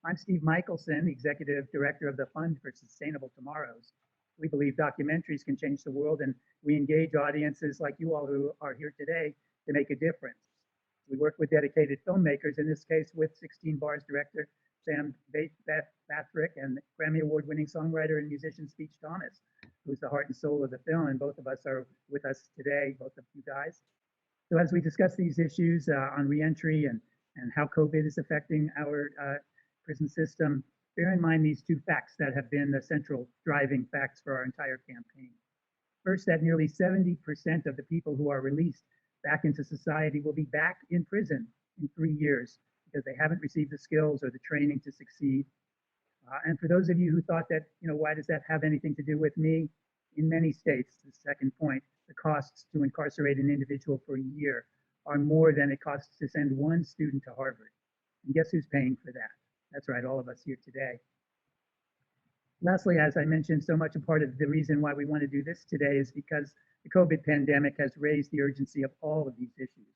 I'm Steve Michelson, Executive Director of the Fund for Sustainable Tomorrows. We believe documentaries can change the world, and we engage audiences like you all who are here today to make a difference. We work with dedicated filmmakers, in this case with 16 Bars director Sam Bathrick and Grammy Award winning songwriter and musician Speech Thomas, who's the heart and soul of the film, and both of us are with us today, both of you guys. So as we discuss these issues on reentry and how COVID is affecting our prison system, bear in mind these two facts that have been the central driving facts for our entire campaign. First, that nearly 70% of the people who are released back into society will be back in prison in 3 years because they haven't received the skills or the training to succeed. And for those of you who thought that, why does that have anything to do with me? In many states, the second point, the costs to incarcerate an individual for a year are more than it costs to send one student to Harvard. And guess who's paying for that? That's right, all of us here today. Lastly, as I mentioned, so much a part of the reason why we want to do this today is because the COVID pandemic has raised the urgency of all of these issues.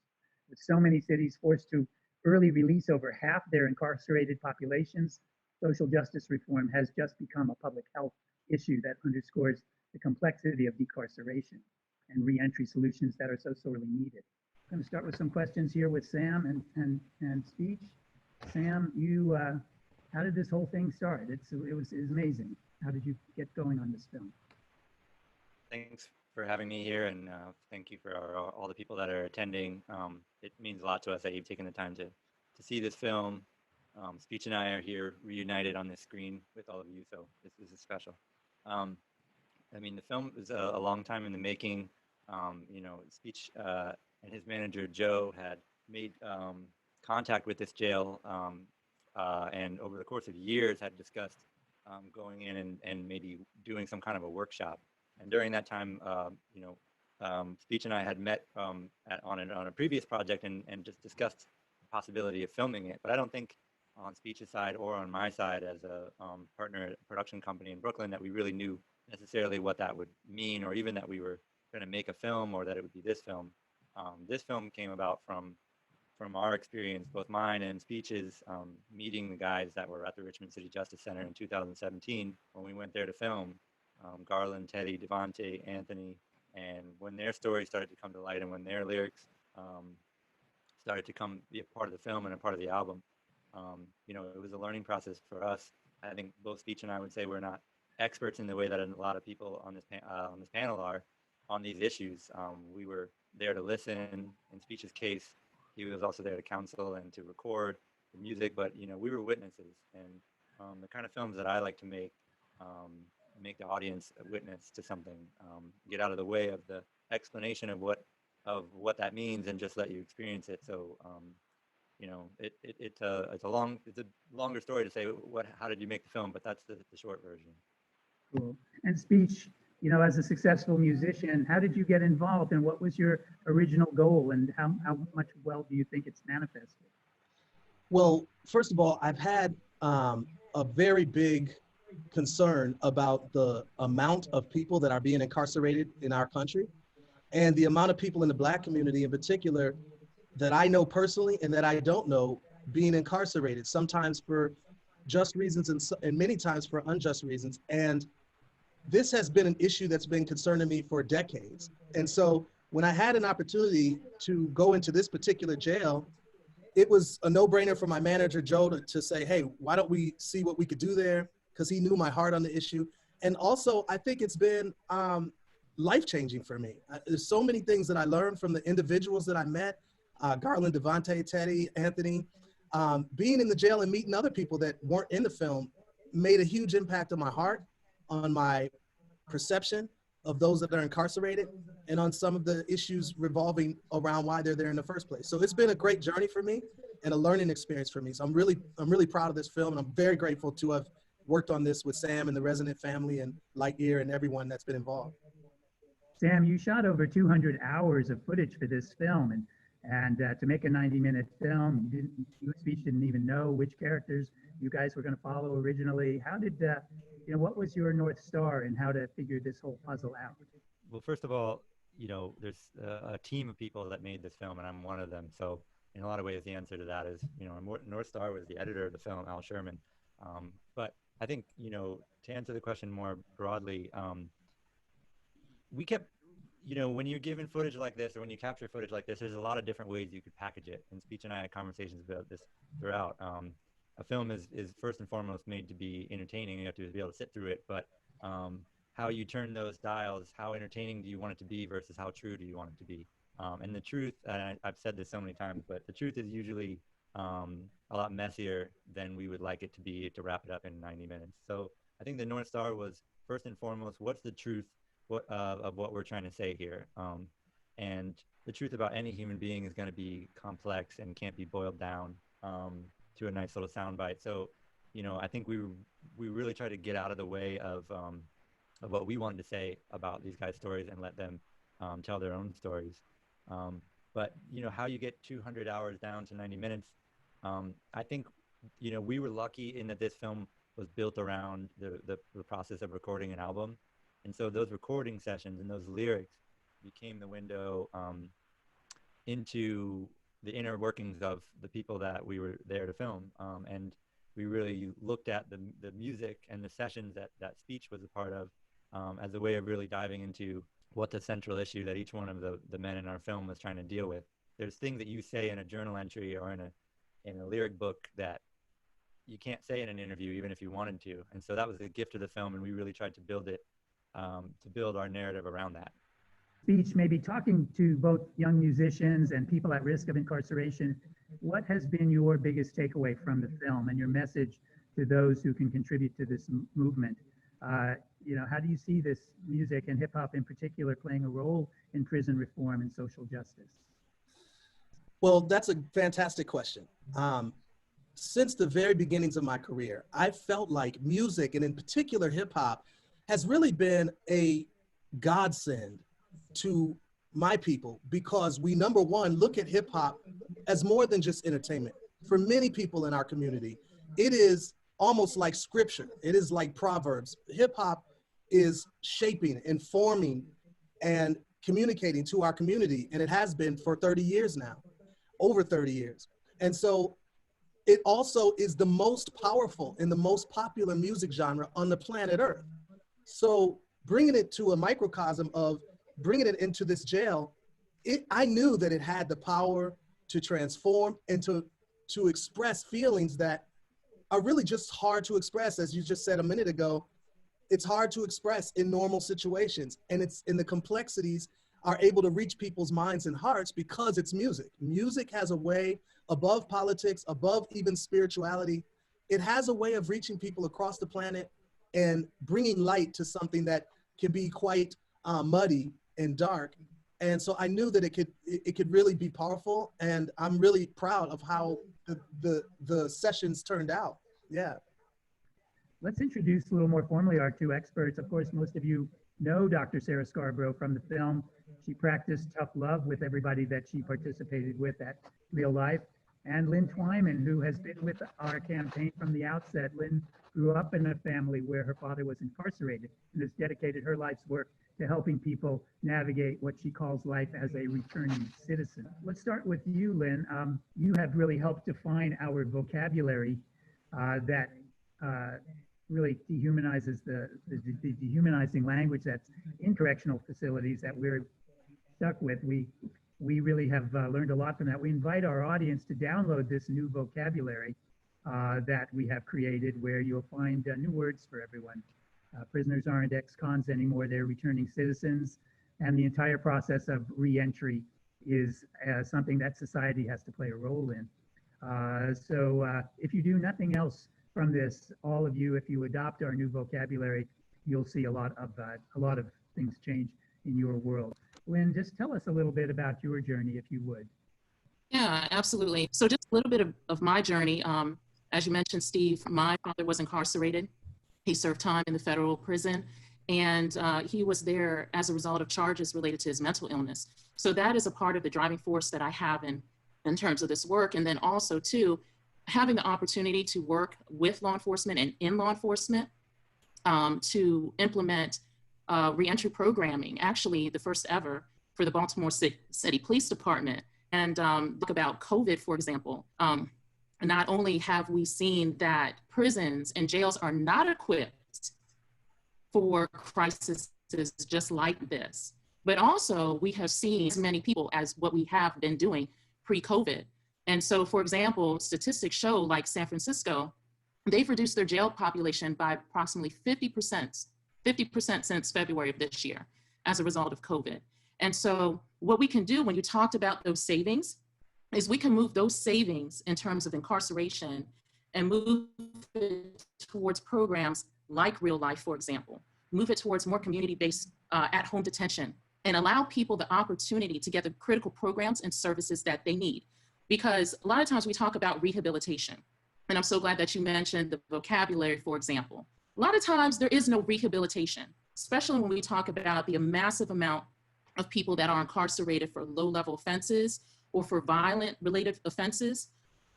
With so many cities forced to early release over half their incarcerated populations, social justice reform has just become a public health issue that underscores the complexity of decarceration and reentry solutions that are so sorely needed. I'm going to start with some questions here with Sam and Speech. Sam, how did this whole thing start? It was amazing. How did you get going on this film? Thanks for having me here, and thank you for all the people that are attending. It means a lot to us that you've taken the time to see this film. Speech and I are here reunited on this screen with all of you, so this is special. I mean, the film is a long time in the making. Speech and his manager, Joe, had made contact with this jail and over the course of years had discussed going in and maybe doing some kind of a workshop. And during that time, Speech and I had met on a previous project and just discussed the possibility of filming it. But I don't think on Speech's side or on my side as a partner production company in Brooklyn that we really knew necessarily what that would mean, or even that we were going to make a film or that it would be this film. This film came about from our experience, both mine and Speech's, meeting the guys that were at the Richmond City Justice Center in 2017 when we went there to film. Garland, Teddy, Devontae, Anthony, and when their stories started to come to light and when their lyrics started to be a part of the film and a part of the album, it was a learning process for us. I think both Speech and I would say we're not experts in the way that a lot of people on this panel are on these issues. We were there to listen. In Speech's case, he was also there to counsel and to record the music, but we were witnesses. And the kind of films that I like to make the audience a witness to something, get out of the way of the explanation of what that means and just let you experience it. So it's a longer story to say how did you make the film, but that's the short version. Cool. And Speech, as a successful musician, how did you get involved and what was your original goal and how much well do you think it's manifested? Well, first of all, I've had a very big concern about the amount of people that are being incarcerated in our country and the amount of people in the Black community in particular that I know personally and that I don't know being incarcerated, sometimes for just reasons and many times for unjust reasons. And this has been an issue that's been concerning me for decades. And so when I had an opportunity to go into this particular jail, it was a no-brainer for my manager, Joe, to say, hey, why don't we see what we could do there? Because he knew my heart on the issue. And also, I think it's been life-changing for me. There's so many things that I learned from the individuals that I met, Garland, Devontae, Teddy, Anthony. Being in the jail and meeting other people that weren't in the film made a huge impact on my heart, on my perception of those that are incarcerated, and on some of the issues revolving around why they're there in the first place. So it's been a great journey for me and a learning experience for me. So I'm really proud of this film, and I'm very grateful to have worked on this with Sam and the Resident family and Lightyear and everyone that's been involved. Sam, you shot over 200 hours of footage for this film, and to make a 90-minute film, you and Speech didn't even know which characters you guys were going to follow originally. How did what was your North Star in how to figure this whole puzzle out? Well, first of all, there's a team of people that made this film, and I'm one of them. So in a lot of ways, the answer to that is, North Star was the editor of the film, Al Sherman. But I think, to answer the question more broadly, we kept, when you're given footage like this, or when you capture footage like this, there's a lot of different ways you could package it. And Speech and I had conversations about this throughout. A film is first and foremost made to be entertaining. You have to be able to sit through it. But how you turn those dials, how entertaining do you want it to be versus how true do you want it to be? And the truth, and I've said this so many times, but the truth is usually a lot messier than we would like it to be to wrap it up in 90 minutes. So I think the North Star was first and foremost, what's the truth of what we're trying to say here? And the truth about any human being is going to be complex and can't be boiled down to a nice little soundbite. So, I think we really tried to get out of the way of what we wanted to say about these guys' stories and let them tell their own stories. But how you get 200 hours down to 90 minutes, I think we were lucky in that this film was built around the process of recording an album, and so those recording sessions and those lyrics became the window into the inner workings of the people that we were there to film, and we really looked at the music and the sessions that Speech was a part of as a way of really diving into what the central issue that each one of the men in our film was trying to deal with. There's things that you say in a journal entry or in a lyric book that you can't say in an interview even if you wanted to. And so that was the gift of the film, and we really tried to build it, to build our narrative around that. Speech, maybe talking to both young musicians and people at risk of incarceration, what has been your biggest takeaway from the film and your message to those who can contribute to this movement? How do you see this music and hip hop in particular playing a role in prison reform and social justice? Well, that's a fantastic question. Since the very beginnings of my career, I felt like music, and in particular hip hop, has really been a godsend to my people, because we, number one, look at hip hop as more than just entertainment. For many people in our community, it is almost like scripture. It is like Proverbs. Hip hop is shaping, informing, and communicating to our community. And it has been for 30 years now, over 30 years. And so it also is the most powerful and the most popular music genre on the planet Earth. So bringing it to a microcosm of bringing it into this jail, I knew that it had the power to transform and to express feelings that are really just hard to express. As you just said a minute ago, it's hard to express in normal situations, and it's in the complexities are able to reach people's minds and hearts because it's music. Music has a way, above politics, above even spirituality, it has a way of reaching people across the planet and bringing light to something that can be quite muddy and dark. And so I knew that it could really be powerful, and I'm really proud of how the sessions turned out. Yeah. Let's introduce a little more formally our two experts. Of course, most of you know Dr. Sarah Scarborough from the film. She practiced tough love with everybody that she participated with at real life. And Lyn Twyman, who has been with our campaign from the outset. Lyn grew up in a family where her father was incarcerated and has dedicated her life's work to helping people navigate what she calls life as a returning citizen. Let's start with you, Lyn. You have really helped define our vocabulary that really dehumanizes the dehumanizing language that's in correctional facilities that we're stuck with. We really have learned a lot from that. We invite our audience to download this new vocabulary that we have created, where you'll find new words for everyone. Prisoners aren't ex-cons anymore, they're returning citizens. And the entire process of re-entry is something that society has to play a role in. So if you do nothing else from this, all of you, if you adopt our new vocabulary, you'll see a lot of things change in your world. Lyn, just tell us a little bit about your journey, if you would. Yeah, absolutely. So just a little bit of my journey. As you mentioned, Steve, my father was incarcerated. He served time in the federal prison, and he was there as a result of charges related to his mental illness. So that is a part of the driving force that I have in terms of this work. And then also, too, having the opportunity to work with law enforcement and in law enforcement to implement reentry programming, actually the first ever for the Baltimore City Police Department. And look about COVID, for example. And not only have we seen that prisons and jails are not equipped for crises just like this, but also we have seen as many people as what we have been doing pre-COVID. And so, for example, statistics show like San Francisco, they've reduced their jail population by approximately 50% since February of this year as a result of COVID. And so what we can do when you talked about those savings is we can move those savings in terms of incarceration and move it towards programs like Real Life, for example, move it towards more community-based at-home detention and allow people the opportunity to get the critical programs and services that they need. Because a lot of times we talk about rehabilitation, and I'm so glad that you mentioned the vocabulary, for example. A lot of times there is no rehabilitation, especially when we talk about the massive amount of people that are incarcerated for low-level offenses or for violent related offenses.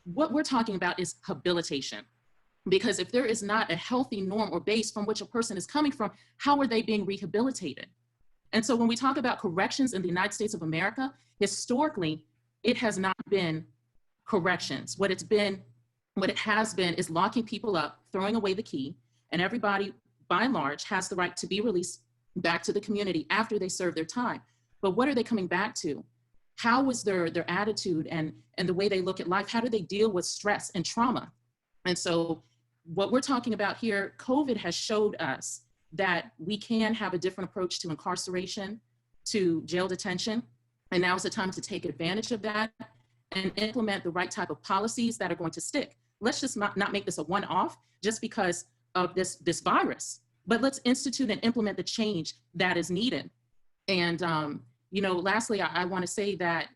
What we're talking about is habilitation. Because if there is not a healthy norm or base from which a person is coming from, how are they being rehabilitated? And so when we talk about corrections in the United States of America, historically, it has not been corrections. What it has been is locking people up, throwing away the key, and everybody, by and large, has the right to be released back to the community after they serve their time. But what are they coming back to? How was their attitude and the way they look at life? How do they deal with stress and trauma? And so what we're talking about here, COVID has showed us that we can have a different approach to incarceration, to jail detention. And now is the time to take advantage of that and implement the right type of policies that are going to stick. Let's just not make this a one-off just because of this virus, but let's institute and implement the change that is needed. And lastly, I want to say that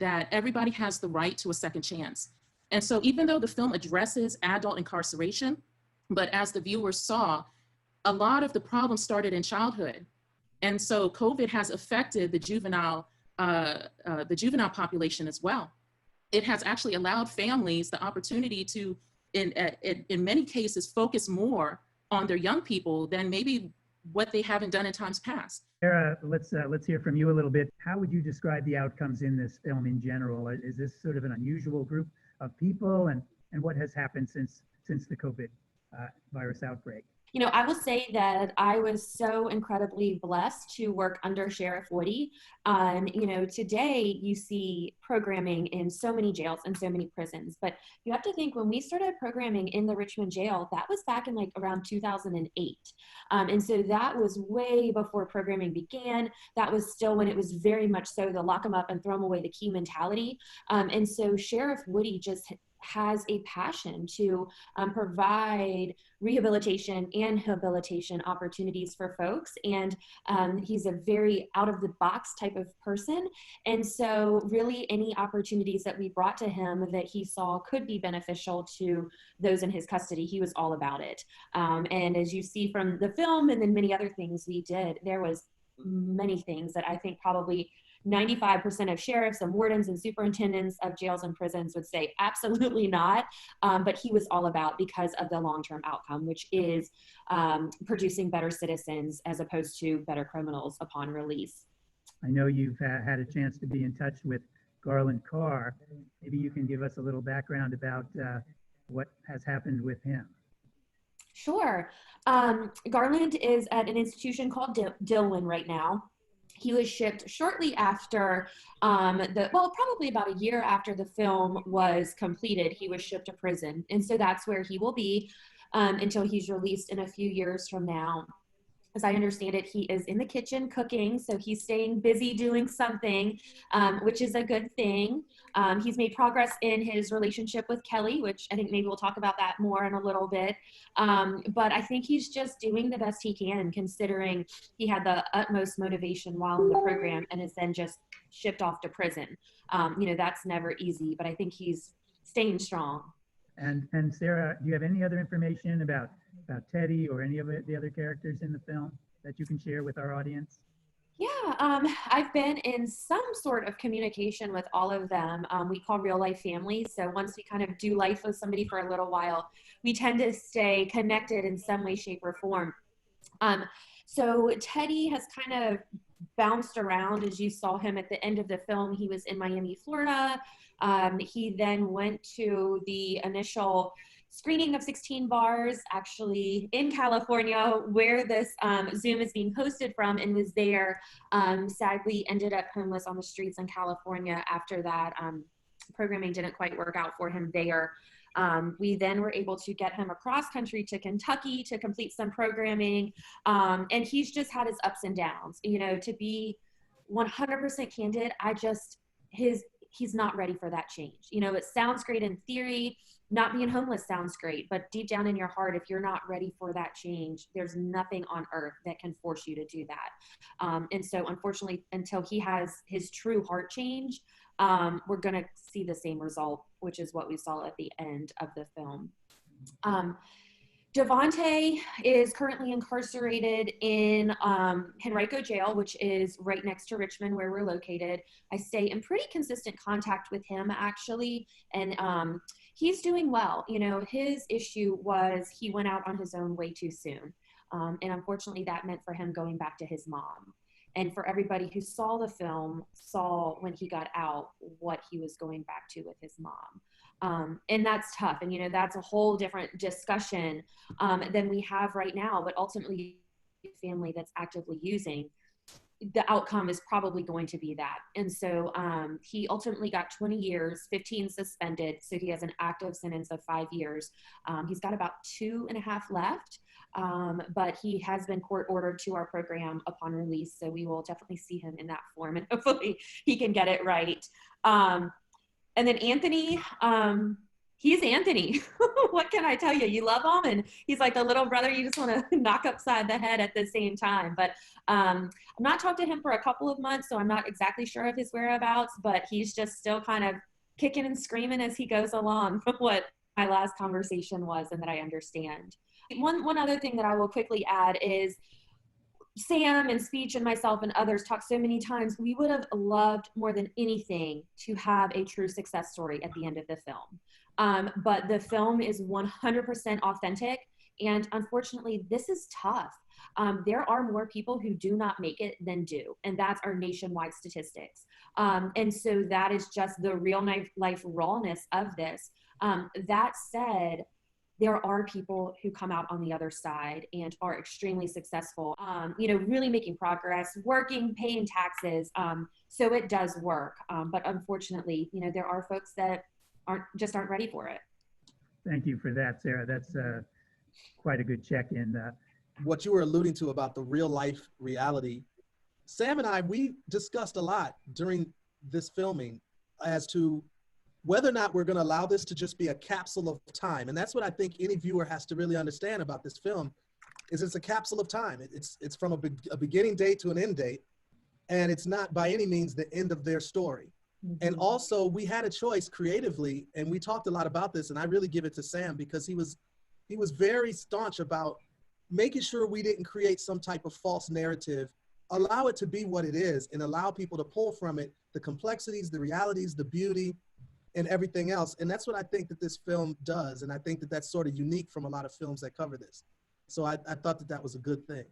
everybody has the right to a second chance. And so even though the film addresses adult incarceration, but as the viewers saw, a lot of the problems started in childhood. And so COVID has affected the juvenile population as well. It has actually allowed families the opportunity to, in many cases, focus more on their young people than maybe what they haven't done in times past. Sarah, let's hear from you a little bit. How would you describe the outcomes in this film in general? Is this sort of an unusual group of people, and what has happened since the COVID virus outbreak? I will say that I was so incredibly blessed to work under Sheriff Woody. Today you see programming in so many jails and so many prisons, but you have to think when we started programming in the Richmond jail, that was back in like around 2008. And so that was way before programming began. That was still when it was very much so the lock them up and throw them away the key mentality. And so Sheriff Woody just has a passion to provide rehabilitation and habilitation opportunities for folks. And he's a very out of the box type of person. And so really any opportunities that we brought to him that he saw could be beneficial to those in his custody, he was all about it. And as you see from the film and then many other things we did, there was many things that I think probably 95% of sheriffs and wardens and superintendents of jails and prisons would say absolutely not, but he was all about because of the long-term outcome, which is producing better citizens as opposed to better criminals upon release. I know you've had a chance to be in touch with Garland Carr. Maybe you can give us a little background about what has happened with him. Sure. Garland is at an institution called Dillwyn right now. He was shipped shortly after probably about a year after the film was completed, he was shipped to prison. And so that's where he will be until he's released in a few years from now. As I understand it, he is in the kitchen cooking, so he's staying busy doing something, which is a good thing. He's made progress in his relationship with Kelly, which I think maybe we'll talk about that more in a little bit. But I think he's just doing the best he can, considering he had the utmost motivation while in the program and is then just shipped off to prison. That's never easy, but I think he's staying strong. And Sarah, do you have any other information about Teddy or any of the other characters in the film that you can share with our audience? Yeah, I've been in some sort of communication with all of them. We call real life family. So once we kind of do life with somebody for a little while, we tend to stay connected in some way, shape, or form. So Teddy has kind of bounced around. As you saw him at the end of the film, he was in Miami, Florida. He then went to the initial screening of 16 Bars, actually in California, where this Zoom is being hosted from, and was there. Sadly, ended up homeless on the streets in California after that. Programming didn't quite work out for him there. We then were able to get him across country to Kentucky to complete some programming. And he's just had his ups and downs. You know, to be 100% candid, he's not ready for that change. You know, it sounds great in theory. Not being homeless sounds great, but deep down in your heart, if you're not ready for that change, there's nothing on earth that can force you to do that. And so unfortunately, until he has his true heart change, we're going to see the same result, which is what we saw at the end of the film. Devontae is currently incarcerated in Henrico Jail, which is right next to Richmond, where we're located. I stay in pretty consistent contact with him, actually, and he's doing well. You know, his issue was he went out on his own way too soon, and unfortunately that meant for him going back to his mom. And for everybody who saw the film, saw when he got out what he was going back to with his mom. And that's tough. And, you know, that's a whole different discussion than we have right now. But ultimately, family that's actively using, the outcome is probably going to be that. And so he ultimately got 20 years, 15 suspended. So he has an active sentence of 5 years. He's got about 2.5 left. But he has been court ordered to our program upon release. So we will definitely see him in that form, and hopefully he can get it right. And then Anthony, he's Anthony. What can I tell you? You love him, and he's like the little brother you just want to knock upside the head at the same time. But I've not talked to him for a couple of months, so I'm not exactly sure of his whereabouts, but he's just still kind of kicking and screaming as he goes along, from what my last conversation was and that I understand. One other thing that I will quickly add is Sam and Speech and myself and others talked so many times, we would have loved more than anything to have a true success story at the end of the film. But the film is 100% authentic. And unfortunately, this is tough. There are more people who do not make it than do. And that's our nationwide statistics. And so that is just the real life rawness of this. That said, there are people who come out on the other side and are extremely successful, you know, really making progress, working, paying taxes. So it does work. But unfortunately, you know, there are folks that aren't ready for it. Thank you for that, Sarah. That's quite a good check-in. What you were alluding to about the real life reality, Sam and I, we discussed a lot during this filming as to whether or not we're going to allow this to just be a capsule of time. And that's what I think any viewer has to really understand about this film, is it's a capsule of time. It's from a beginning date to an end date, and it's not by any means the end of their story. And also, we had a choice creatively, and we talked a lot about this, and I really give it to Sam because he was very staunch about making sure we didn't create some type of false narrative, allow it to be what it is, and allow people to pull from it the complexities, the realities, the beauty, and everything else. And that's what I think that this film does. And I think that that's sort of unique from a lot of films that cover this. So I thought that that was a good thing.